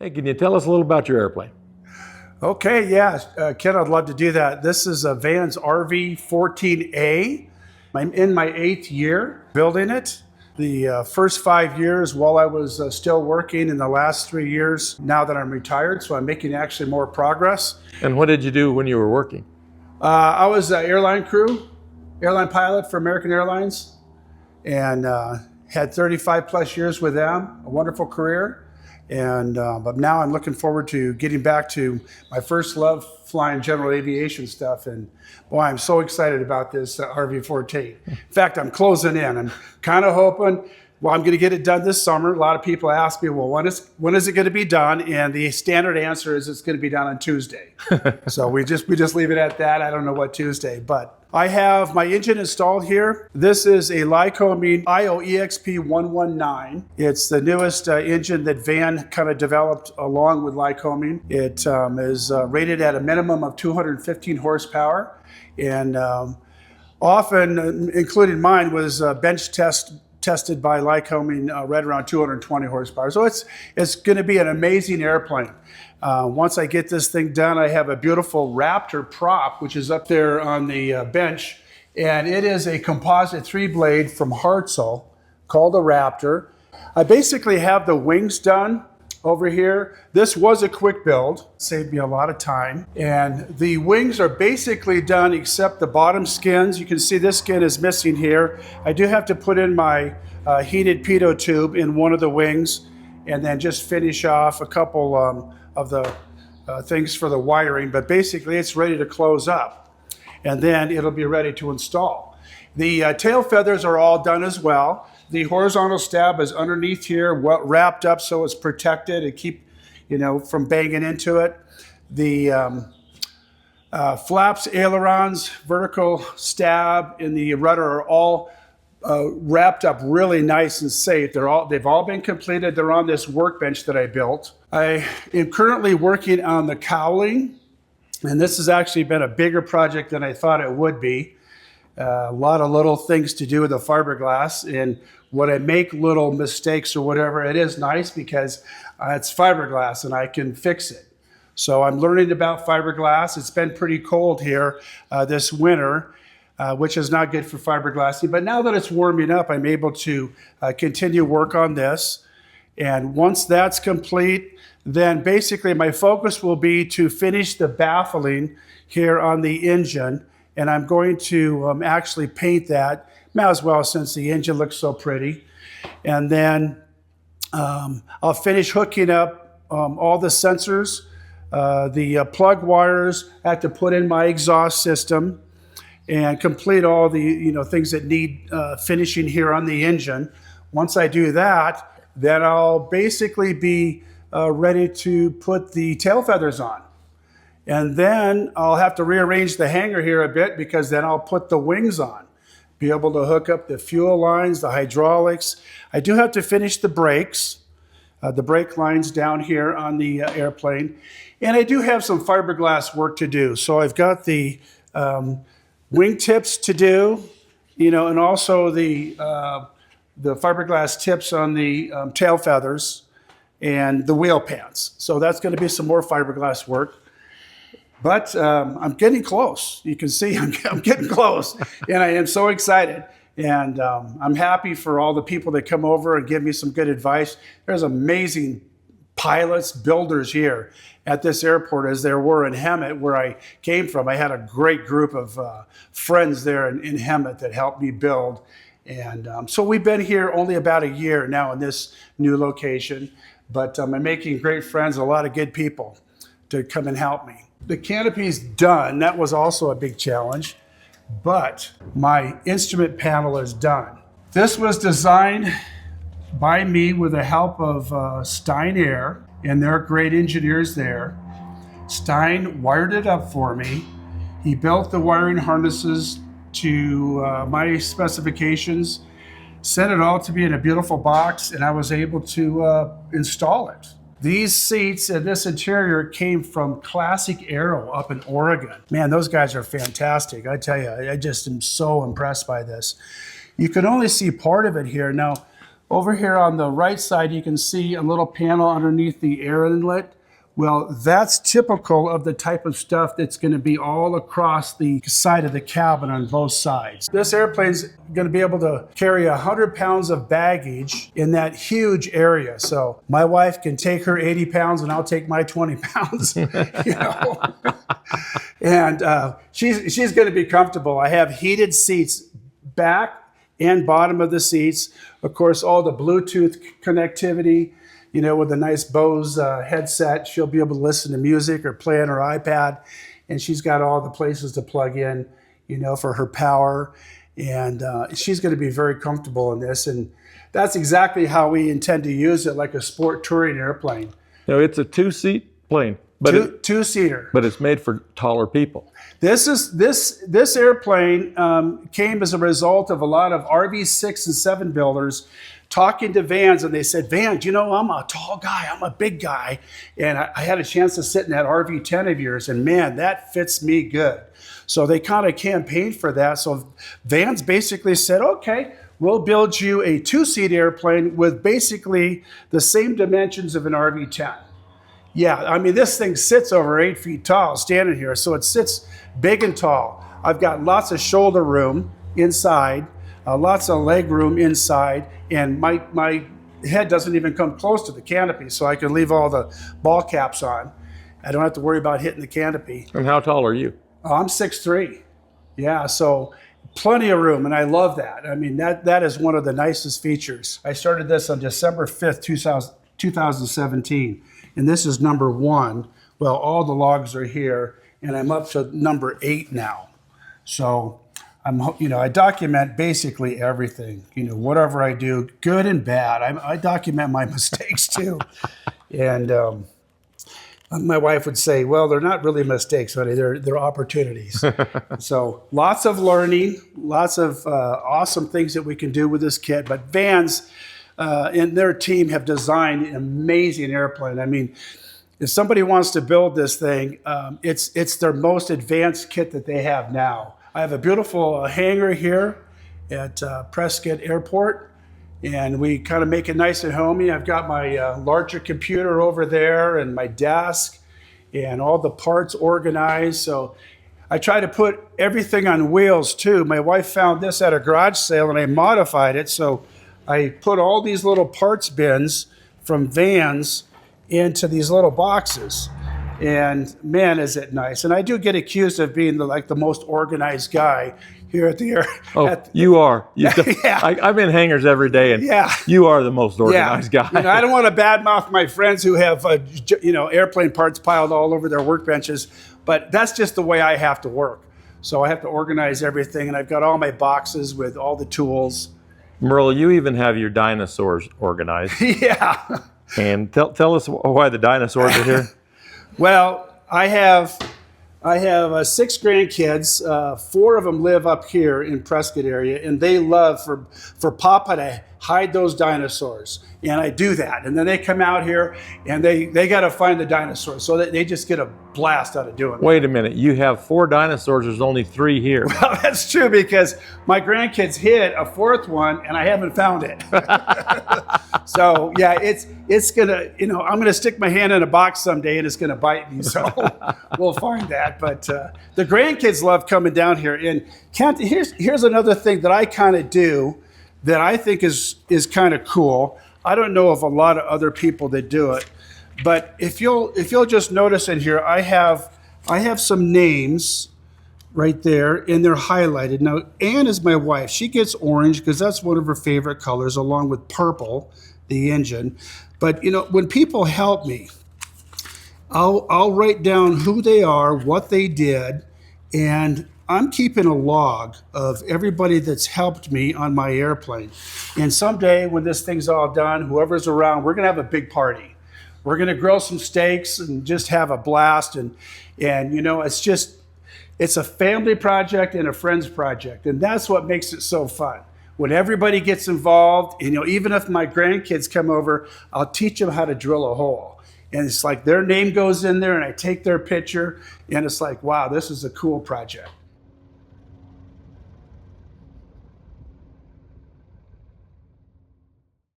Hey, can you tell us a little about your airplane? Okay, yeah, Ken, I'd love to do that. This is a Van's RV-14A. I'm in my 8th year building it. The first 5 years while I was still working, in the last 3 years now that I'm retired, so I'm making actually more progress. And what did you do when you were working? I was an airline pilot for American Airlines, and had 35 plus years with them, a wonderful career. And but now I'm looking forward to getting back to my first love, flying general aviation stuff. And boy, I'm so excited about this RV-14. In fact, I'm closing in. I'm kind of hoping, well, I'm going to get it done this summer. A lot of people ask me, well, when is it going to be done? And the standard answer is it's going to be done on Tuesday. So we just leave it at that. I don't know what Tuesday, but I have my engine installed here. This is a Lycoming IO-EXP 119. It's the newest engine that Van kind of developed along with Lycoming. It is rated at a minimum of 215 horsepower, and often, including mine, was bench tested by Lycoming right around 220 horsepower. So it's going to be an amazing airplane. Once I get this thing done, I have a beautiful Raptor prop, which is up there on the bench. And it is a composite 3-blade from Hartzell called a Raptor. I basically have the wings done over here. This was a quick build, saved me a lot of time. And the wings are basically done except the bottom skins. You can see this skin is missing here. I do have to put in my heated pitot tube in one of the wings, and then just finish off a couple of the things for the wiring. But basically it's ready to close up, and then it'll be ready to install. The tail feathers are all done as well. The horizontal stab is underneath here, wrapped up so it's protected and keep, from banging into it. The flaps, ailerons, vertical stab, and the rudder are all wrapped up really nice and safe. They've all been completed. They're on this workbench that I built. I am currently working on the cowling, and this has actually been a bigger project than I thought it would be. A lot of little things to do with the fiberglass, and when I make little mistakes or whatever, it is nice because it's fiberglass and I can fix it. So I'm learning about fiberglass. It's been pretty cold here this winter, which is not good for fiberglassing. But now that it's warming up, I'm able to continue work on this. And once that's complete, then basically my focus will be to finish the baffling here on the engine. And I'm going to actually paint that, might as well, since the engine looks so pretty. And then I'll finish hooking up all the sensors, the plug wires. I have to put in my exhaust system and complete all the things that need finishing here on the engine. Once I do that, then I'll basically be ready to put the tail feathers on. And then I'll have to rearrange the hangar here a bit, because then I'll put the wings on, be able to hook up the fuel lines, the hydraulics. I do have to finish the brakes, the brake lines down here on the airplane. And I do have some fiberglass work to do. So I've got the wing tips to do, and also the fiberglass tips on the tail feathers and the wheel pants. So that's going to be some more fiberglass work. But I'm getting close. You can see I'm getting close, and I am so excited. And I'm happy for all the people that come over and give me some good advice. There's amazing pilots, builders here at this airport, as there were in Hemet, where I came from. I had a great group of friends there in Hemet that helped me build. And so we've been here only about a year now in this new location. But I'm making great friends, a lot of good people to come and help me. The canopy's done. That was also a big challenge, but my instrument panel is done. This was designed by me with the help of Stein Air, and they're great engineers there. Stein wired it up for me. He built the wiring harnesses to my specifications, sent it all to me in a beautiful box, and I was able to install it. These seats and this interior came from Classic Aero up in Oregon. Man, those guys are fantastic. I tell you, I just am so impressed by this. You can only see part of it here. Now, Over here on the right side, you can see a little panel underneath the air inlet. Well, that's typical of the type of stuff that's going to be all across the side of the cabin on both sides. This airplane's going to be able to carry 100 pounds of baggage in that huge area. So my wife can take her 80 pounds and I'll take my 20 pounds. You know? And she's going to be comfortable. I have heated seats back and bottom of the seats. Of course, all the Bluetooth connectivity, you know, with a nice Bose headset. She'll be able to listen to music or play on her iPad. And she's got all the places to plug in, you know, for her power. And she's going to be very comfortable in this. And that's exactly how we intend to use it, like a sport touring airplane. You know, it's a two-seat plane, but two-seater. But it's made for taller people. This airplane came as a result of a lot of RV-6 and 7 builders talking to Vans, and they said, Vans, you know, I'm a tall guy, I'm a big guy, and I had a chance to sit in that RV-10 of yours, and man, that fits me good. So they kind of campaigned for that. So Vans basically said, okay, we'll build you a two-seat airplane with basically the same dimensions of an RV-10. Yeah, I mean, this thing sits over 8 feet tall standing here, so it sits big and tall. I've got lots of shoulder room inside, lots of leg room inside, and my head doesn't even come close to the canopy, so I can leave all the ball caps on. I don't have to worry about hitting the canopy. And how tall are you? I'm 6'3". Yeah, so plenty of room, and I love that. I mean, that is one of the nicest features. I started this on December 5th, 2017, and this is number 1. Well, all the logs are here, and I'm up to number 8 now. So I document basically everything, you know, whatever I do, good and bad. I document my mistakes too. And my wife would say, well, they're not really mistakes, honey, they're opportunities. So lots of learning, lots of awesome things that we can do with this kit. But Vans and their team have designed an amazing airplane. I mean, if somebody wants to build this thing, it's their most advanced kit that they have now. I have a beautiful hangar here at Prescott Airport, and we kind of make it nice and homey. I've got my larger computer over there and my desk and all the parts organized. So I try to put everything on wheels too. My wife found this at a garage sale and I modified it. So I put all these little parts bins from Vans into these little boxes. And man, is it nice. And I do get accused of being the most organized guy here at the air. Oh, you are. Yeah. I'm in hangars every day, and you are the most organized guy. You know, I don't want to badmouth my friends who have, airplane parts piled all over their workbenches, but that's just the way I have to work. So I have to organize everything, and I've got all my boxes with all the tools. Merle, you even have your dinosaurs organized. Yeah. And tell us why the dinosaurs are here. Well, I have 6 grandkids. 4 of them live up here in Prescott area, and they love for Papa to hide those dinosaurs. And I do that. And then they come out here and they got to find the dinosaurs. So they just get a blast out of doing it. Wait a minute. You have 4 dinosaurs. There's only 3 here. Well, that's true because my grandkids hid a 4th one and I haven't found it. So yeah, it's gonna, I'm gonna stick my hand in a box someday and it's gonna bite me. So we'll find that. But the grandkids love coming down here. And here's another thing that I kind of do that I think is kind of cool. I don't know of a lot of other people that do it, but if you'll just notice in here, I have some names right there, and they're highlighted. Now, Ann is my wife. She gets orange because that's one of her favorite colors, along with purple, the engine. But when people help me, I'll write down who they are, what they did, and I'm keeping a log of everybody that's helped me on my airplane. And someday when this thing's all done, whoever's around, we're gonna have a big party. We're gonna grill some steaks and just have a blast. And it's a family project and a friend's project. And that's what makes it so fun. When everybody gets involved, and even if my grandkids come over, I'll teach them how to drill a hole. And it's like their name goes in there and I take their picture and it's like, wow, this is a cool project.